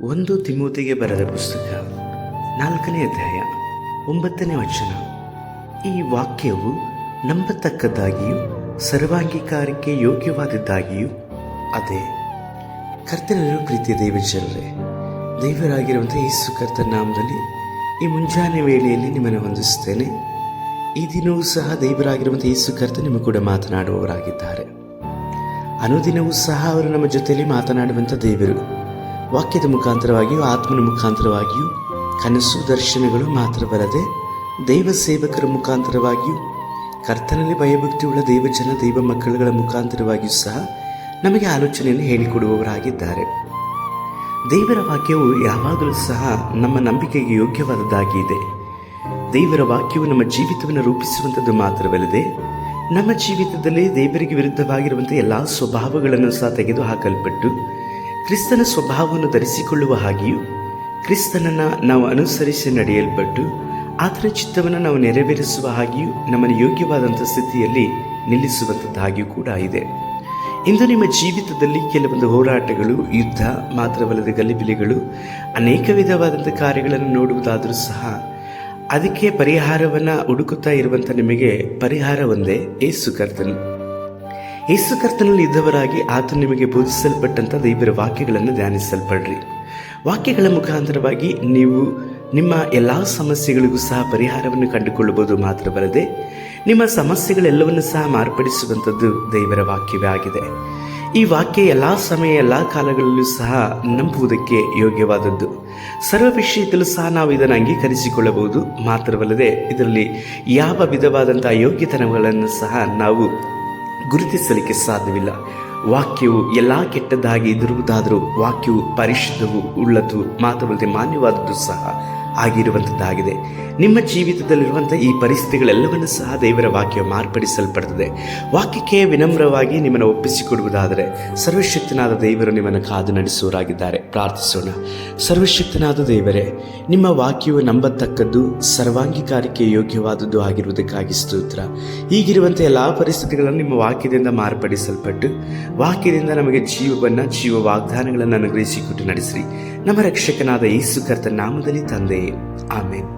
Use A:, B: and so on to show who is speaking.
A: ಒಂದು ತಿಮೋತಿಗೆ ಬರೆದ ಪುಸ್ತಕ 4ನೇ ಅಧ್ಯಾಯ 9ನೇ ವಚನ. ಈ ವಾಕ್ಯವು ನಂಬತಕ್ಕದ್ದಾಗಿಯೂ ಸರ್ವಾಂಗೀಕಾರಕ್ಕೆ ಯೋಗ್ಯವಾದದ್ದಾಗಿಯೂ ಅದೇ. ಕರ್ತನಲ್ಲಿರುವ ಪ್ರೀತಿಯ ದೈವಜನರೇ, ದೇವರಾಗಿರುವಂಥ ಯೇಸು ಕರ್ತನ ನಾಮದಲ್ಲಿ ಈ ಮುಂಜಾನೆ ವೇಳೆಯಲ್ಲಿ ನಿಮ್ಮನ್ನು ವಂದಿಸುತ್ತೇನೆ. ಈ ದಿನವೂ ಸಹ ದೇವರಾಗಿರುವಂಥ ಯೇಸು ಕರ್ತ ನಿಮ್ಮ ಕೂಡ ಮಾತನಾಡುವವರಾಗಿದ್ದಾರೆ. ಅನುದಿನವೂ ಸಹ ಅವರು ನಮ್ಮ ಜೊತೆಯಲ್ಲಿ ಮಾತನಾಡುವಂಥ ದೇವರು. ವಾಕ್ಯದ ಮುಖಾಂತರವಾಗಿಯೂ ಆತ್ಮನ ಮುಖಾಂತರವಾಗಿಯೂ ಕನಸು ದರ್ಶನಗಳು ಮಾತ್ರವಲ್ಲದೆ ದೈವ ಸೇವಕರ ಮುಖಾಂತರವಾಗಿಯೂ ಕರ್ತನಲ್ಲಿ ಭಯಭಕ್ತಿಯುಳ್ಳ ದೇವಜನ ದೈವ ಮಕ್ಕಳುಗಳ ಮುಖಾಂತರವಾಗಿಯೂ ಸಹ ನಮಗೆ ಆಲೋಚನೆಯನ್ನು ಹೇಳಿಕೊಡುವವರಾಗಿದ್ದಾರೆ. ದೇವರ ವಾಕ್ಯವು ಯಾವಾಗಲೂ ಸಹ ನಮ್ಮ ನಂಬಿಕೆಗೆ ಯೋಗ್ಯವಾದದ್ದಾಗಿದೆ. ದೇವರ ವಾಕ್ಯವು ನಮ್ಮ ಜೀವಿತವನ್ನು ರೂಪಿಸುವಂಥದ್ದು ಮಾತ್ರವಲ್ಲದೆ ನಮ್ಮ ಜೀವಿತದಲ್ಲಿ ದೇವರಿಗೆ ವಿರುದ್ಧವಾಗಿರುವಂಥ ಎಲ್ಲ ಸ್ವಭಾವಗಳನ್ನು ಸಹ ತೆಗೆದು ಹಾಕಲ್ಪಟ್ಟು ಕ್ರಿಸ್ತನ ಸ್ವಭಾವವನ್ನು ಧರಿಸಿಕೊಳ್ಳುವ ಹಾಗೆಯೂ ಕ್ರಿಸ್ತನನ್ನು ನಾವು ಅನುಸರಿಸಿ ನಡೆಯಲ್ಪಟ್ಟು ಆತನ ಚಿತ್ತವನ್ನು ನಾವು ನೆರವೇರಿಸುವ ಹಾಗೆಯೂ ನಮ್ಮನ್ನು ಯೋಗ್ಯವಾದಂಥ ಸ್ಥಿತಿಯಲ್ಲಿ ನಿಲ್ಲಿಸುವಂಥದ್ದಾಗಿಯೂ ಕೂಡ ಇದೆ. ಇಂದು ನಿಮ್ಮ ಜೀವಿತದಲ್ಲಿ ಕೆಲವೊಂದು ಹೋರಾಟಗಳು, ಯುದ್ಧ ಮಾತ್ರವಲ್ಲದೆ ಗಲಿಬಿಲಿಗಳು, ಅನೇಕ ವಿಧವಾದಂಥ ಕಾರ್ಯಗಳನ್ನು ನೋಡುವುದಾದರೂ ಸಹ ಅದಕ್ಕೆ ಪರಿಹಾರವನ್ನು ಹುಡುಕುತ್ತಾ ಇರುವಂಥ ನಿಮಗೆ ಪರಿಹಾರ ಒಂದೇ, ಯೇಸು ಕರ್ತನು. ಯೇಸು ಕರ್ತನಲ್ಲಿ ಇದ್ದವರಾಗಿ ಆತ ನಿಮಗೆ ಬೋಧಿಸಲ್ಪಟ್ಟಂಥ ದೇವರ ವಾಕ್ಯಗಳನ್ನು ಧ್ಯಾನಿಸಲ್ಪಡ್ರಿ. ವಾಕ್ಯಗಳ ಮುಖಾಂತರವಾಗಿ ನೀವು ನಿಮ್ಮ ಎಲ್ಲ ಸಮಸ್ಯೆಗಳಿಗೂ ಸಹ ಪರಿಹಾರವನ್ನು ಕಂಡುಕೊಳ್ಳಬಹುದು ಮಾತ್ರವಲ್ಲದೆ ನಿಮ್ಮ ಸಮಸ್ಯೆಗಳೆಲ್ಲವನ್ನು ಸಹ ಮಾರ್ಪಡಿಸುವಂಥದ್ದು ದೇವರ ವಾಕ್ಯವೇ ಆಗಿದೆ. ಈ ವಾಕ್ಯ ಎಲ್ಲ ಸಮಯ ಎಲ್ಲ ಕಾಲಗಳಲ್ಲೂ ಸಹ ನಂಬುವುದಕ್ಕೆ ಯೋಗ್ಯವಾದದ್ದು. ಸರ್ವ ವಿಷಯದಲ್ಲೂ ಸಹ ನಾವು ಇದನ್ನು ಅಂಗೀಕರಿಸಿಕೊಳ್ಳಬಹುದು ಮಾತ್ರವಲ್ಲದೆ ಇದರಲ್ಲಿ ಯಾವ ವಿಧವಾದಂಥ ಅಯೋಗ್ಯತನಗಳನ್ನು ಸಹ ನಾವು ಗುರುತಿಸಲಿಕ್ಕೆ ಸಾಧ್ಯವಿಲ್ಲ. ವಾಕ್ಯವು ಎಲ್ಲ ಕೆಟ್ಟದ್ದಾಗಿ ಇದಿರುವುದಾದರೂ ವಾಕ್ಯವು ಪರಿಶುದ್ಧವು ಉಳ್ಳದ್ದು ಮಾತ್ರವಲ್ಲದೆ ಮಾನ್ಯವಾದದ್ದು ಸಹ ಆಗಿರುವಂಥದ್ದಾಗಿದೆ. ನಿಮ್ಮ ಜೀವಿತದಲ್ಲಿರುವಂಥ ಈ ಪರಿಸ್ಥಿತಿಗಳೆಲ್ಲವನ್ನು ಸಹ ದೇವರ ವಾಕ್ಯ ಮಾರ್ಪಡಿಸಲ್ಪಡುತ್ತದೆ. ವಾಕ್ಯಕ್ಕೆ ವಿನಮ್ರವಾಗಿ ನಿಮ್ಮನ್ನು ಒಪ್ಪಿಸಿಕೊಡುವುದಾದರೆ ಸರ್ವಶಕ್ತನಾದ ದೇವರು ನಿಮ್ಮನ್ನು ಕಾದು ನಡೆಸುವವರಾಗಿದ್ದಾರೆ. ಪ್ರಾರ್ಥಿಸೋಣ. ಸರ್ವಶಕ್ತನಾದ ದೇವರೇ, ನಿಮ್ಮ ವಾಕ್ಯವು ನಂಬತಕ್ಕದ್ದು, ಸರ್ವಾಂಗೀಕಾರಕ್ಕೆ ಯೋಗ್ಯವಾದದ್ದು ಆಗಿರುವುದಕ್ಕಾಗಿ ಸ್ತೋತ್ರ. ಈಗಿರುವಂಥ ಎಲ್ಲ ಪರಿಸ್ಥಿತಿಗಳನ್ನು ನಿಮ್ಮ ವಾಕ್ಯದಿಂದ ಮಾರ್ಪಡಿಸಲ್ಪಟ್ಟು ವಾಕ್ಯದಿಂದ ನಮಗೆ ಜೀವ ವಾಗ್ದಾನಗಳನ್ನು ಅನುಗ್ರಹಿಸಿಕೊಟ್ಟು ನಡೆಸಿರಿ. ನಮ್ಮ ರಕ್ಷಕನಾದ ಯೇಸು ಕರ್ತನ ನಾಮದಲ್ಲಿ ತಂದೆಯೇ, ಆಮೇನ್.